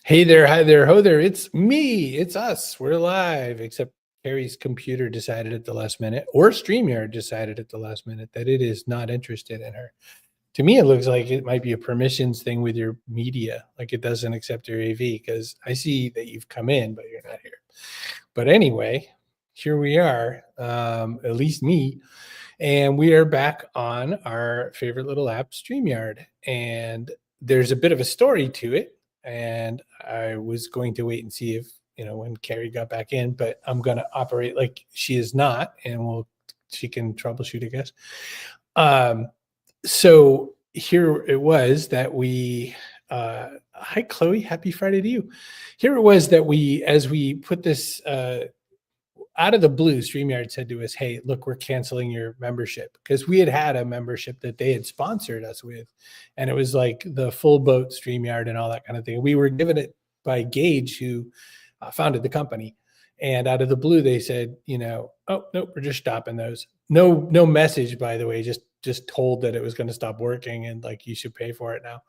Hey there, hi there, ho there. It's me. It's us. We're live. Except Kerry's computer decided at the last minute, or StreamYard decided at the last minute that it is not interested in her. To me, it looks like it might be a permissions thing with your media, like it doesn't accept your AV because I see that you've come in, but you're not here. But anyway, here we are, at least me, and we are back on our favorite little app, StreamYard. And there's a bit of a story to it. And I was going to wait and see if, when Kerry got back in, but I'm going to operate like she is not, and she can troubleshoot, I guess. So here it was that hi, Chloe, happy Friday to you. Here it was that as we put this, out of the blue, StreamYard said to us, "Hey, look, we're canceling your membership," because we had a membership that they had sponsored us with, and it was like the full boat StreamYard and all that kind of thing. We were given it by Gage, who founded the company, and out of the blue, they said, "Oh no, we're just stopping those." No message, by the way, just told that it was going to stop working and like you should pay for it now.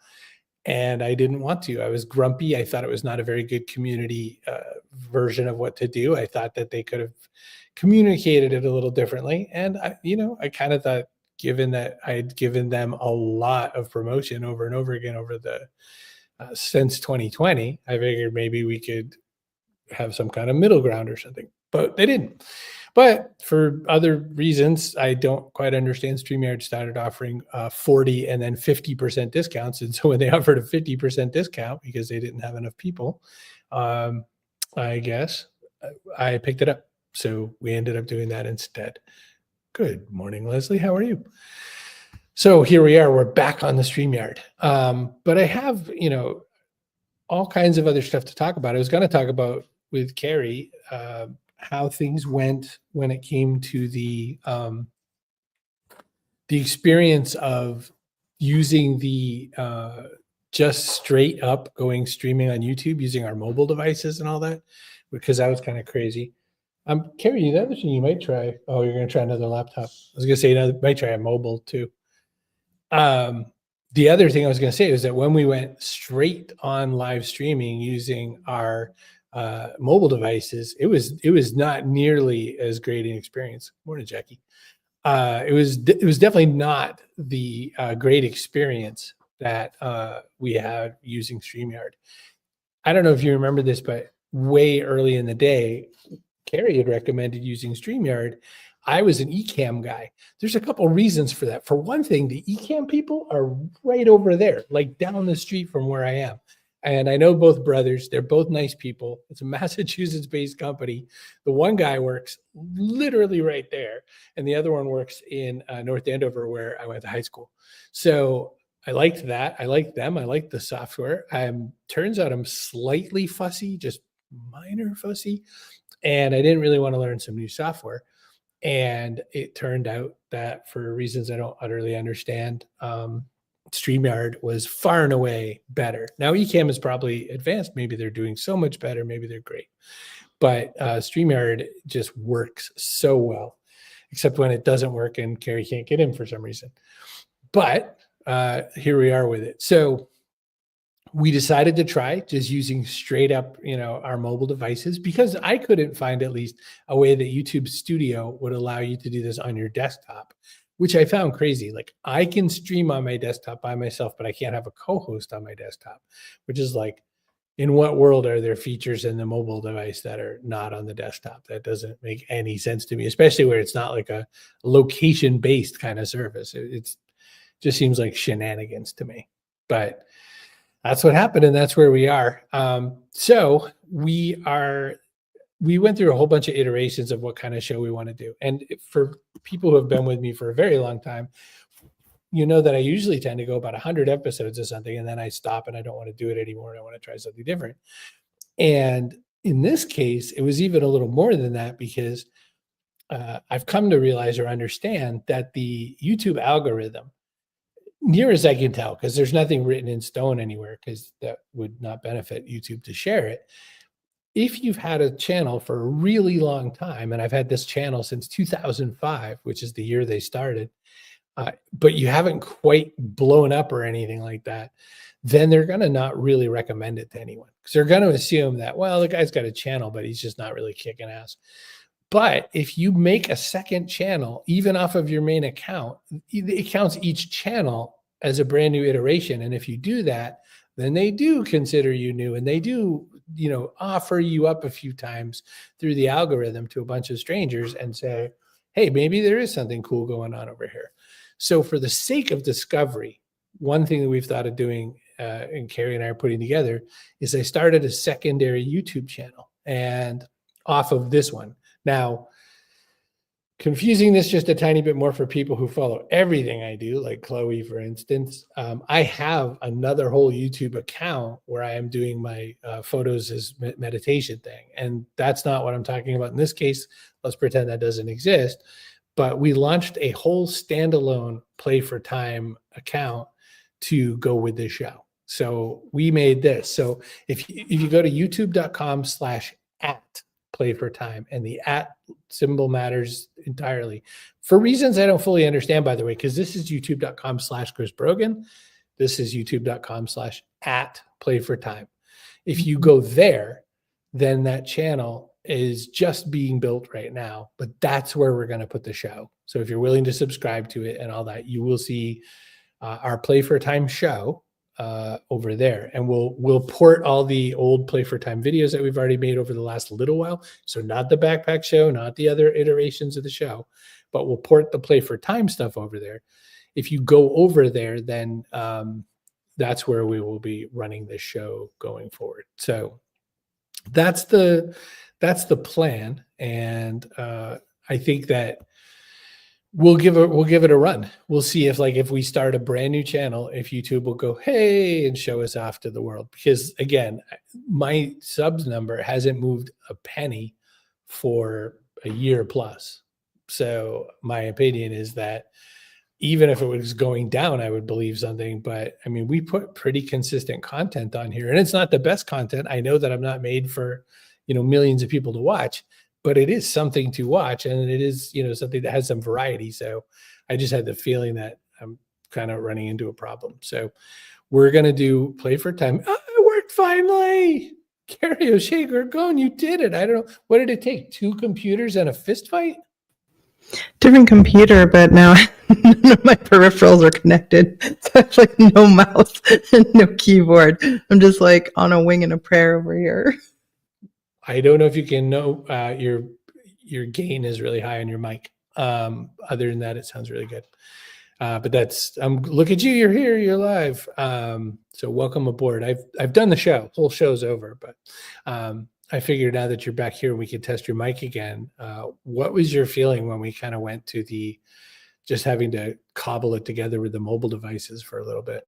And I didn't want to. I was grumpy. I thought it was not a very good community version of what to do. I thought that they could have communicated it a little differently. And I kind of thought, given that I had given them a lot of promotion over and over again over the since 2020, I figured maybe we could have some kind of middle ground or something. But they didn't. But for other reasons, I don't quite understand. StreamYard started offering 40 and then 50% discounts. And so when they offered a 50% discount because they didn't have enough people, I guess I picked it up. So we ended up doing that instead. Good morning, Leslie. How are you? So here we are. We're back on the StreamYard. But I have, all kinds of other stuff to talk about. I was going to talk about with Kerry how things went when it came to the experience of using the just straight up going streaming on YouTube using our mobile devices and all that, because that was kind of crazy. Kerry, the other thing you might try. Oh, you're going to try another laptop. I was going to say you might try a mobile too. The other thing I was going to say is that when we went straight on live streaming using our mobile devices, it was not nearly as great an experience. Morning, Jackie. It was definitely not the great experience that we had using StreamYard. I don't know if you remember this, but way early in the day, Kerry had recommended using StreamYard. I was an Ecamm guy. There's a couple reasons for that. For one thing, the Ecamm people are right over there, like down the street from where I am. And I know both brothers. They're both nice people. It's a Massachusetts-based company. The one guy works literally right there, and the other one works in North Andover, where I went to high school. So I liked that. I liked them. I liked the software. Turns out I'm slightly fussy, just minor fussy, and I didn't really want to learn some new software. And it turned out that for reasons I don't utterly understand, StreamYard was far and away better. Now, Ecamm is probably advanced. Maybe they're doing so much better. Maybe they're great. But StreamYard just works so well, except when it doesn't work and Kerry can't get in for some reason. But here we are with it. So we decided to try just using straight up, our mobile devices, because I couldn't find at least a way that YouTube Studio would allow you to do this on your desktop, which I found crazy. Like, I can stream on my desktop by myself, but I can't have a co-host on my desktop, which is like, in what world are there features in the mobile device that are not on the desktop? That doesn't make any sense to me, especially where it's not like a location-based kind of service. It's just seems like shenanigans to me. But that's what happened, and that's where we are. So we went through a whole bunch of iterations of what kind of show we want to do. And for people who have been with me for a very long time, you know that I usually tend to go about 100 episodes or something, and then I stop and I don't want to do it anymore, and I want to try something different. And in this case, it was even a little more than that, because I've come to realize or understand that the YouTube algorithm, near as I can tell, because there's nothing written in stone anywhere, because that would not benefit YouTube to share it. If you've had a channel for a really long time, and I've had this channel since 2005, which is the year they started, but you haven't quite blown up or anything like that, then they're going to not really recommend it to anyone, because they're going to assume that, well, the guy's got a channel, but he's just not really kicking ass. But if you make a second channel, even off of your main account, it counts each channel as a brand new iteration. And if you do that, then they do consider you new, and they do, offer you up a few times through the algorithm to a bunch of strangers and say, hey, maybe there is something cool going on over here. So for the sake of discovery, one thing that we've thought of doing, and Kerry and I are putting together, is I started a secondary YouTube channel and off of this one. Now, confusing this just a tiny bit more for people who follow everything I do, like Chloe, for instance, I have another whole YouTube account where I am doing my photos as meditation thing. And that's not what I'm talking about in this case. Let's pretend that doesn't exist. But we launched a whole standalone Play for Time account to go with this show. So we made this. So if you go to youtube.com/@ Play for Time, and the @ symbol matters entirely for reasons I don't fully understand, by the way, because this is youtube.com/Chris Brogan. This is youtube.com/@ Play for Time. If you go there, then that channel is just being built right now, but that's where we're going to put the show. So if you're willing to subscribe to it and all that, you will see our Play for Time show over there, and we'll port all the old Play for Time videos that we've already made over the last little while. So not the backpack show, not the other iterations of the show, but we'll port the Play for Time stuff over there. If you go over there, then that's where we will be running this show going forward. So that's the plan, and I think that we'll give it a run. We'll see if we start a brand new channel, if YouTube will go, hey, and show us off to the world. Because again, my subs number hasn't moved a penny for a year plus. So my opinion is that even if it was going down, I would believe something. But I mean, we put pretty consistent content on here, and it's not the best content. I know that I'm not made for, millions of people to watch, but it is something to watch, and it is, something that has some variety. So I just had the feeling that I'm kind of running into a problem. So we're going to do Play for Time. Oh, it worked finally. Kerry O'Shea Gorgon, you did it. I don't know. What did it take? 2 computers and a fist fight? Different computer, but now none of my peripherals are connected. So I have like no mouse and no keyboard. I'm just like on a wing and a prayer over here. I don't know if you can know your gain is really high on your mic. Other than that, it sounds really good. But look at you, you're here, you're live. So welcome aboard. I've done the show, whole show's over, but I figured now that you're back here, we could test your mic again. What was your feeling when we kind of went to just having to cobble it together with the mobile devices for a little bit?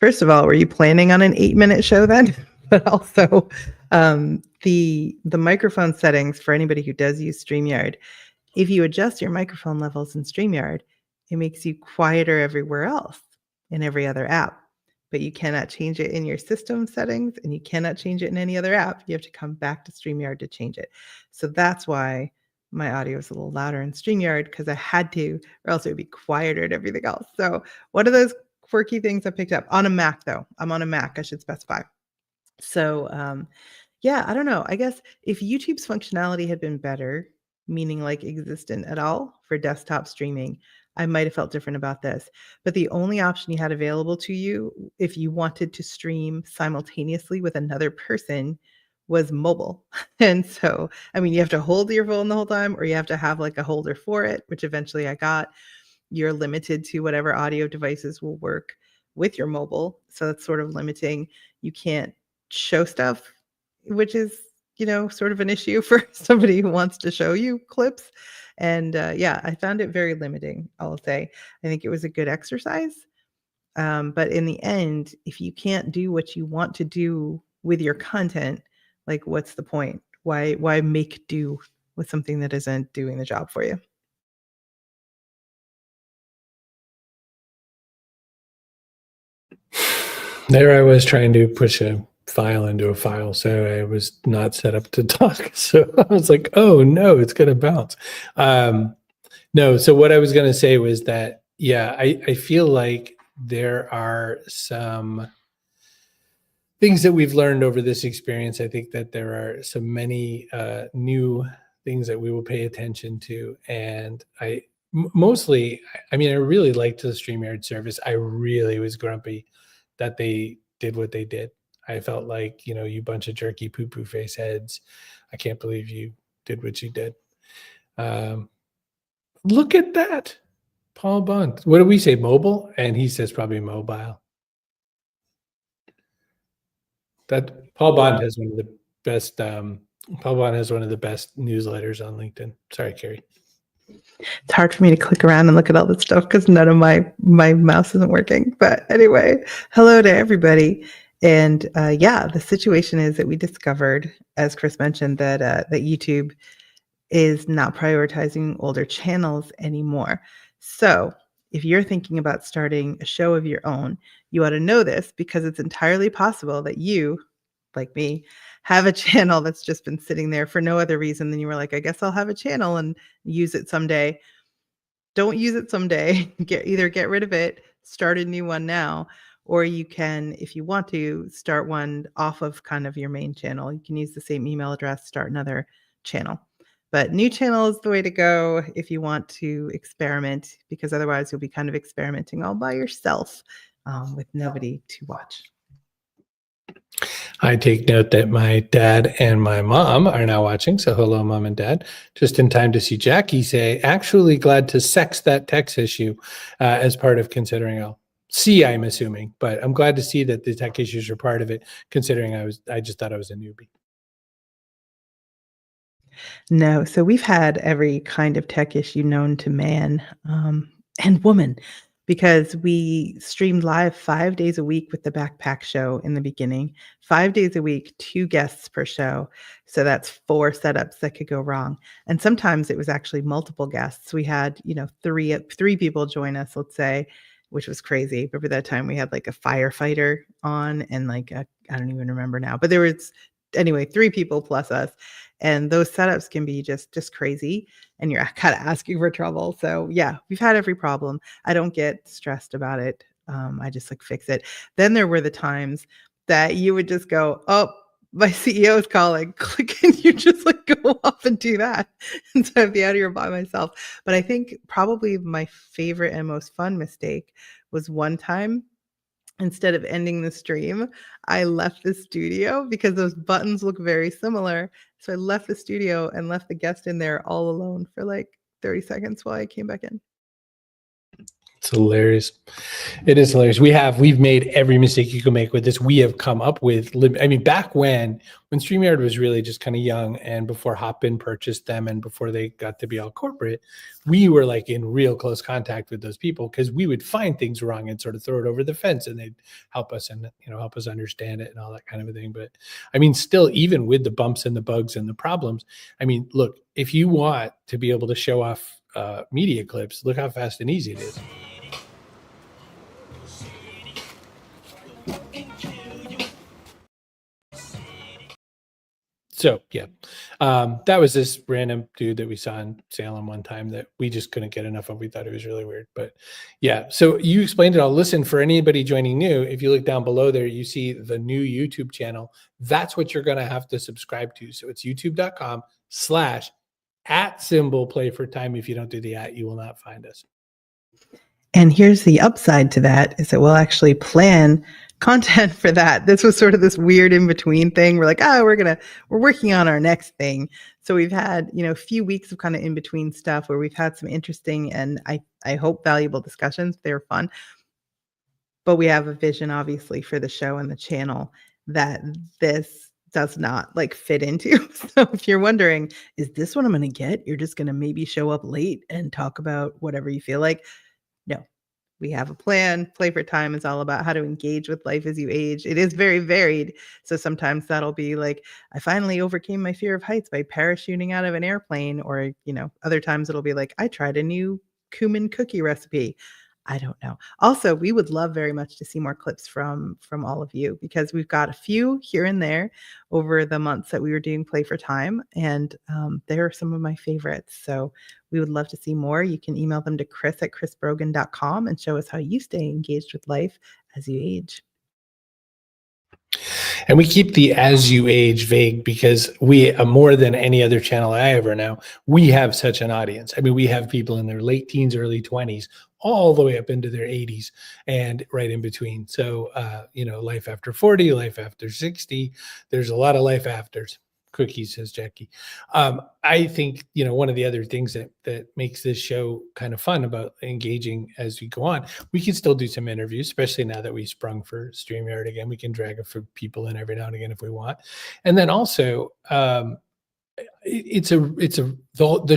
First of all, were you planning on an 8-minute show then? But also the microphone settings for anybody who does use StreamYard, if you adjust your microphone levels in StreamYard, it makes you quieter everywhere else in every other app. But you cannot change it in your system settings, and you cannot change it in any other app. You have to come back to StreamYard to change it. So that's why my audio is a little louder in StreamYard, because I had to, or else it would be quieter and everything else. So one of those quirky things I picked up on a Mac, though. I'm on a Mac, I should specify. So yeah, I don't know. I guess if YouTube's functionality had been better, meaning like existent at all for desktop streaming, I might have felt different about this. But the only option you had available to you if you wanted to stream simultaneously with another person was mobile. And so, I mean, you have to hold your phone the whole time, or you have to have like a holder for it, which eventually I got. You're limited to whatever audio devices will work with your mobile. So that's sort of limiting. You can't show stuff, which is, sort of an issue for somebody who wants to show you clips. And yeah, I found it very limiting, I'll say. I think it was a good exercise. But in the end, if you can't do what you want to do with your content, like what's the point? Why make do with something that isn't doing the job for you? There I was trying to push a file into a file, so I was not set up to talk. So I was like, oh no, it's going to bounce. No, so what I was going to say was that, yeah, I feel like there are some things that we've learned over this experience. I think that there are so many new things that we will pay attention to. And mostly, I mean, I really liked the StreamYard service. I really was grumpy that they did what they did. I felt like, you bunch of jerky poo-poo face heads. I can't believe you did what you did. Look at that. Paul Bond. What do we say? Mobile? And he says probably mobile. That Paul Bond has one of the best. Paul Bond has one of the best newsletters on LinkedIn. Sorry, Kerry. It's hard for me to click around and look at all this stuff because none of my mouse isn't working. But anyway, hello to everybody. And the situation is that we discovered, as Chris mentioned, that YouTube is not prioritizing older channels anymore. So if you're thinking about starting a show of your own, you ought to know this because it's entirely possible that you, like me, have a channel that's just been sitting there for no other reason than you were like, I guess I'll have a channel and use it someday. Don't use it someday. Get rid of it, start a new one now, or you can, if you want to, start one off of kind of your main channel. You can use the same email address, start another channel. But new channel is the way to go if you want to experiment, because otherwise you'll be kind of experimenting all by yourself with nobody to watch. I take note that my dad and my mom are now watching. So hello, mom and dad. Just in time to see Jackie say, actually glad to sex that text issue as part of considering. I'll see, I'm assuming, but I'm glad to see that the tech issues are part of it, considering I just thought I was a newbie. No, so we've had every kind of tech issue known to man and woman, because we streamed live 5 days a week with the Backpack Show in the beginning, 5 days a week, 2 guests per show. So that's 4 setups that could go wrong. And sometimes it was actually multiple guests. We had, three people join us, let's say, which was crazy. But by that time we had like a firefighter on and like I don't even remember now, but there was anyway 3 people plus us. And those setups can be just crazy, and you're kind of asking for trouble. So yeah, we've had every problem. I don't get stressed about it. I just like fix it. Then there were the times that you would just go, oh, my CEO is calling, click, and you just like go off and do that. And so I'd be out here by myself. But I think probably my favorite and most fun mistake was one time, instead of ending the stream, I left the studio because those buttons look very similar. So I left the studio and left the guest in there all alone for like 30 seconds while I came back in. It's hilarious. It is hilarious. We've made every mistake you can make with this. We have come up with, I mean, back when StreamYard was really just kind of young, and before Hopin purchased them and before they got to be all corporate, we were like in real close contact with those people because we would find things wrong and sort of throw it over the fence, and they'd help us and help us understand it and all that kind of a thing. But I mean, still, even with the bumps and the bugs and the problems, I mean, look, if you want to be able to show off media clips, look how fast and easy it is. So yeah, that was this random dude that we saw in Salem one time that we just couldn't get enough of. We thought it was really weird, but yeah. So you explained it all. Listen, for anybody joining new, if you look down below there, you see the new YouTube channel. That's what you're going to have to subscribe to. So it's youtube.com/@play for time. If you don't do the @ you will not find us. And here's the upside to that, is that we'll actually plan content for that. This was sort of this weird in-between thing. We're like, we're working on our next thing. So we've had, a few weeks of kind of in-between stuff where we've had some interesting and I hope valuable discussions. They're fun. But we have a vision, obviously, for the show and the channel that this does not like fit into. So if you're wondering, is this what I'm going to get? You're just going to maybe show up late and talk about whatever you feel like. No, we have a plan. Play for Time is all about how to engage with life as you age. It is very varied. So sometimes that'll be like, I finally overcame my fear of heights by parachuting out of an airplane. Or, other times it'll be like, I tried a new cumin cookie recipe. I don't know. Also, we would love very much to see more clips from all of you, because we've got a few here and there over the months that we were doing Play for Time, and they are some of my favorites. So we would love to see more. You can email them to chris@chrisbrogan.com and show us how you stay engaged with life as you age. And we keep the as you age vague because we, more than any other channel I ever know, we have such an audience. I mean, we have people in their late teens, early 20s, all the way up into their 80s and right in between. So, life after 40, life after 60, there's a lot of life afters. Cookies, says Jackie. I think, one of the other things that makes this show kind of fun about engaging as we go on, we can still do some interviews, especially now that we sprung for StreamYard again. We can drag a few people in every now and again if we want. And then also, the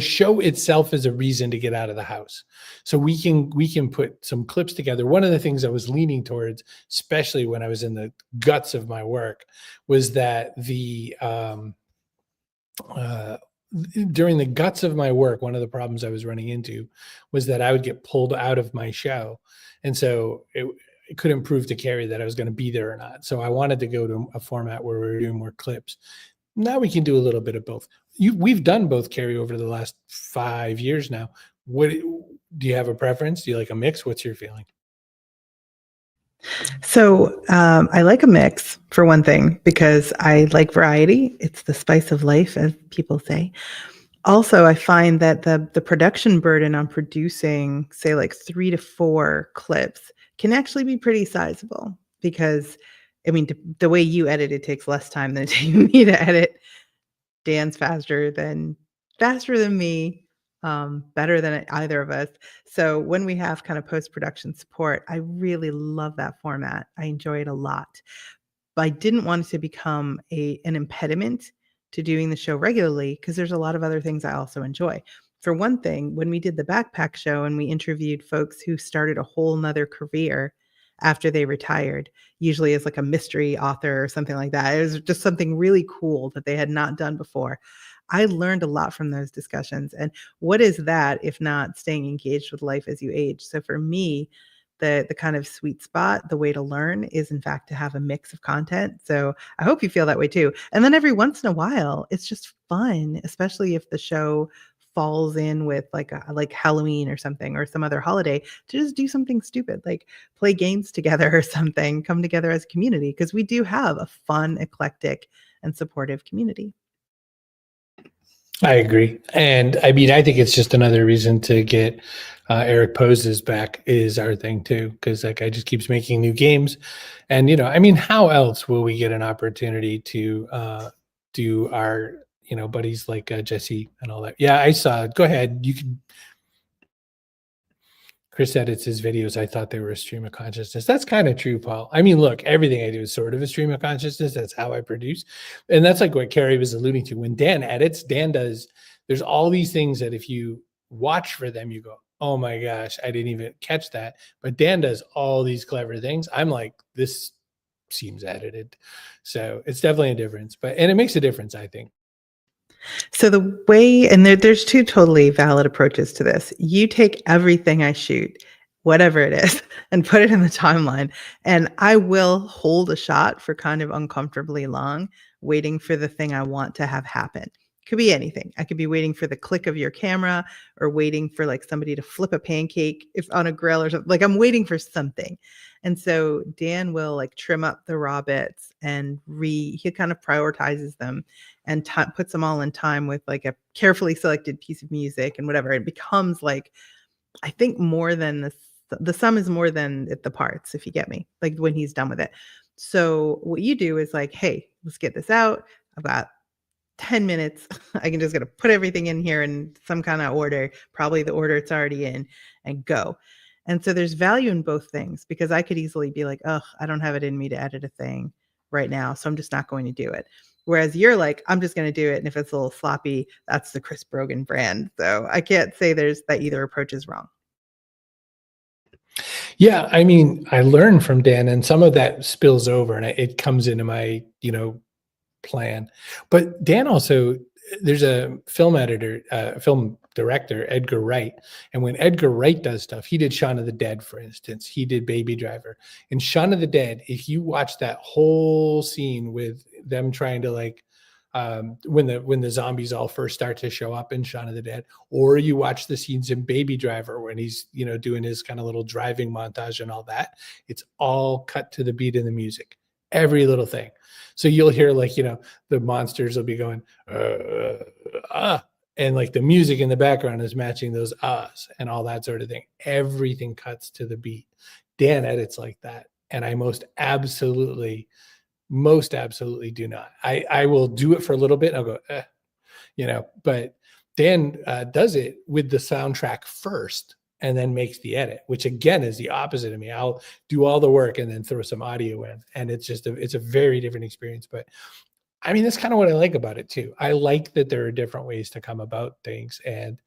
show itself is a reason to get out of the house. So we can put some clips together. One of the things I was leaning towards, especially when I was in the guts of my work, was that during the guts of my work, one of the problems I was running into was that I would get pulled out of my show. And so it couldn't prove to Kerry that I was going to be there or not. So I wanted to go to a format where we were doing more clips. Now we can do a little bit of both. We've done both, Kerry, over the last 5 years now. Do you have a preference? Do you like a mix? What's your feeling? So I like a mix, for one thing, because I like variety. It's the spice of life, as people say. Also, I find that the production burden on producing, say, like 3 to 4 clips can actually be pretty sizable, because, I mean, the way you edit, it takes less time than it takes me to edit. Dan's faster than me, better than either of us. So when we have kind of post-production support, I really love that format. I enjoy it a lot. But I didn't want it to become an impediment to doing the show regularly, because there's a lot of other things I also enjoy. For one thing, when we did the backpack show and we interviewed folks who started a whole nother career after they retired, usually as like a mystery author or something like that. It was just something really cool that they had not done before. I learned a lot from those discussions. And what is that if not staying engaged with life as you age? So for me, the kind of sweet spot, the way to learn is in fact to have a mix of content. So I hope you feel that way too. And then every once in a while, it's just fun, especially if the show falls in with like Halloween or something, or some other holiday, to just do something stupid, like play games together or something, come together as a community, because we do have a fun, eclectic, and supportive community. I agree. And I mean, I think it's just another reason to get Eric Poses back is our thing too. Cause that guy just keeps making new games. And, I mean, how else will we get an opportunity to do our, buddies like Jesse and all that? Yeah, I saw it. Go ahead. You can. Chris edits his videos. I thought they were a stream of consciousness. That's kind of true, Paul. I mean, look, everything I do is sort of a stream of consciousness. That's how I produce. And that's like what Kerry was alluding to. When Dan edits, there's all these things that if you watch for them, you go, oh my gosh, I didn't even catch that. But Dan does all these clever things. I'm like, this seems edited. So it's definitely a difference. And it makes a difference, I think. So the way, and there's 2 totally valid approaches to this. You take everything I shoot, whatever it is, and put it in the timeline. And I will hold a shot for kind of uncomfortably long, waiting for the thing I want to have happen. Could be anything. I could be waiting for the click of your camera, or waiting for like somebody to flip a pancake if on a grill or something. Like I'm waiting for something. And so Dan will like trim up the raw bits, and he kind of prioritizes them and puts them all in time with like a carefully selected piece of music and whatever. It becomes like, I think more than the sum is more than the parts, if you get me, like when he's done with it. So what you do is like, hey, let's get this out. I've got 10 minutes. I can just gonna put everything in here in some kind of order, probably the order it's already in, and go. And so there's value in both things, because I could easily be like, oh, I don't have it in me to edit a thing right now, so I'm just not going to do it. Whereas you're like, I'm just going to do it. And if it's a little sloppy, that's the Chris Brogan brand. So I can't say that either approach is wrong. Yeah, I mean, I learned from Dan, and some of that spills over, and it comes into my, plan. But Dan also, there's a film editor, film director, Edgar Wright. And when Edgar Wright does stuff, he did Shaun of the Dead, for instance, he did Baby Driver. In Shaun of the Dead, if you watch that whole scene with them trying to like, when the zombies all first start to show up in Shaun of the Dead, or you watch the scenes in Baby Driver when he's, you know, doing his kind of little driving montage and all that, it's all cut to the beat of the music, every little thing. So you'll hear like, you know, the monsters will be going, and like the music in the background is matching those ahs and all that sort of thing. Everything cuts to the beat. Dan edits like that. And I most absolutely do not. I will do it for a little bit. I'll go, you know, but Dan does it with the soundtrack first and then makes the edit, which again is the opposite of me. I'll do all the work and then throw some audio in, and it's just it's a very different experience. But I mean, that's kind of what I like about it too. I like that there are different ways to come about things and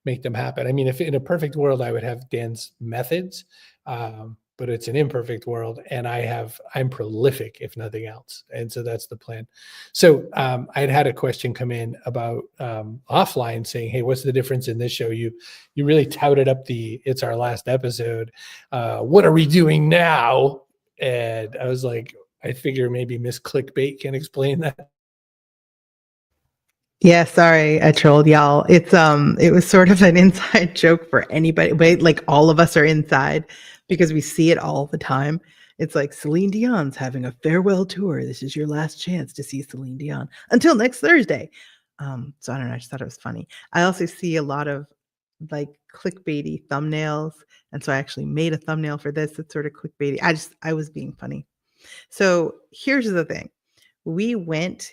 make them happen. I mean, if in a perfect world, I would have Dan's methods, but it's an imperfect world, and I'm prolific if nothing else. And so that's the plan. So I'd had a question come in about offline saying, hey, what's the difference in this show? You really touted up it's our last episode. What are we doing now? And I was like, I figure maybe Miss Clickbait can explain that. Yeah, sorry, I trolled y'all. It was sort of an inside joke for anybody, but like all of us are inside because we see it all the time. It's like Celine Dion's having a farewell tour. This is your last chance to see Celine Dion until next Thursday. So I don't know. I just thought it was funny. I also see a lot of like clickbaity thumbnails, and so I actually made a thumbnail for this. It's sort of clickbaity. I was being funny. So here's the thing: we went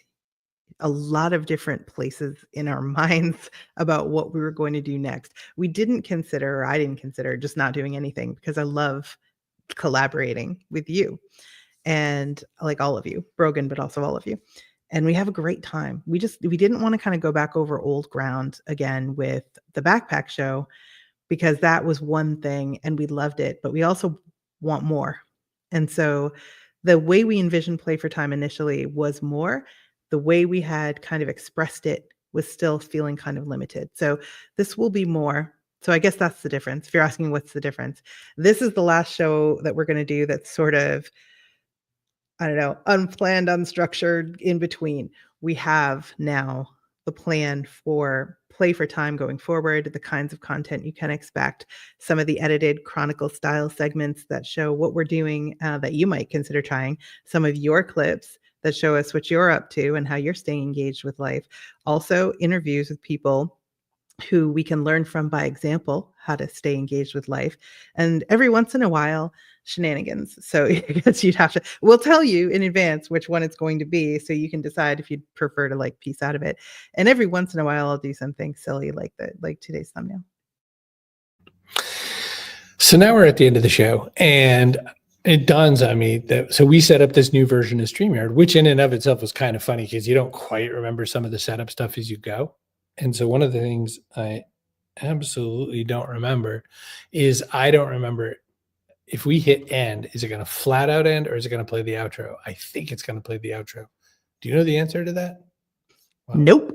a lot of different places in our minds about what we were going to do next. We didn't consider, or I didn't consider, just not doing anything because I love collaborating with you and like all of you, Brogan, but also all of you. And we have a great time. We didn't want to kind of go back over old ground again with the backpack show because that was one thing and we loved it, but we also want more. And so the way we envisioned Play for Time initially was more. The way we had kind of expressed it was still feeling kind of limited. So this will be more. So I guess that's the difference. If you're asking what's the difference, this is the last show that we're going to do that's sort of, I don't know, unplanned, unstructured, in between. We have now the plan for Play for Time going forward, the kinds of content you can expect, some of the edited chronicle style segments that show what we're doing that you might consider trying, some of your clips that show us what you're up to and how you're staying engaged with life. Also, interviews with people who we can learn from by example, how to stay engaged with life. And every once in a while, shenanigans. So I guess we'll tell you in advance which one it's going to be so you can decide if you'd prefer to like piece out of it. And every once in a while, I'll do something silly like today's thumbnail. So now we're at the end of the show, and it dawns on me that, so we set up this new version of StreamYard, which in and of itself was kind of funny because you don't quite remember some of the setup stuff as you go. And so one of the things I absolutely don't remember is I don't remember if we hit end, is it going to flat out end or is it going to play the outro? I think it's going to play the outro. Do you know the answer to that? Well, nope.